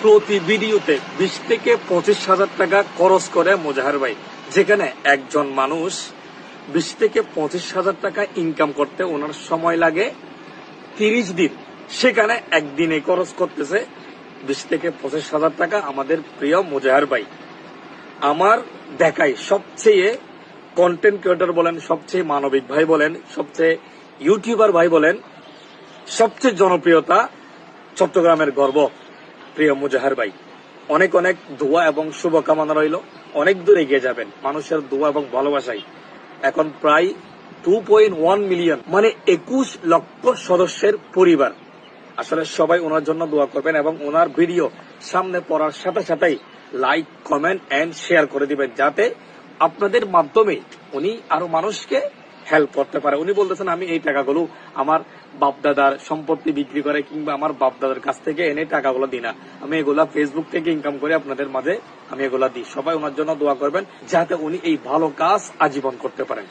প্রতি ভিডিওতে 20 থেকে 25,000 টাকা খরচ করে মোজাহার ভাই। যেখানে একজন মানুষ 20 থেকে 25,000 টাকা ইনকাম করতে ওনার সময় লাগে 30 দিন, সেখানে একদিনে খরচ করতেছে 20 থেকে 25,000 টাকা আমাদের প্রিয় মোজাহার ভাই। আমার দেখাই সবচেয়ে কন্টেন্ট ক্রিয়েটর বলেন, সবচেয়ে মানবিক ভাই বলেন, সবচেয়ে ইউটিউবার ভাই বলেন, সবচেয়ে জনপ্রিয়তা চট্টগ্রামের গর্ব প্রিয় মোজাহার ভাই। অনেক অনেক দোয়া এবং শুভকামনা রইল। অনেক দূর এগিয়ে যাবেন মানুষের দোয়া এবং ভালোবাসাই। এখন প্রায় 2.1 মিলিয়ন মানে 21 লক্ষ সদস্যের পরিবার। আসলে সবাই ওনার জন্য দোয়া করবেন এবং ওনার ভিডিও সামনে পড়ার সাথে সাথেই লাইক, কমেন্ট এন্ড শেয়ার করে দিবেন, যাতে আপনাদের মাধ্যমে উনি আরো মানুষকে হেল্প করতে পারে। উনি বলতেছেন আমি এই টাকাগুলো আমার বাপদাদার সম্পত্তি বিক্রি করে কিংবা আমার বাপদাদার কাছ থেকে এনে টাকাগুলো দিই না, আমি এগুলা ফেসবুক থেকে ইনকাম করে আপনাদের মাঝে আমি এগুলা দিই। সবাই ওনার জন্য দোয়া করবেন যাতে উনি এই ভালো কাজ আজীবন করতে পারেন।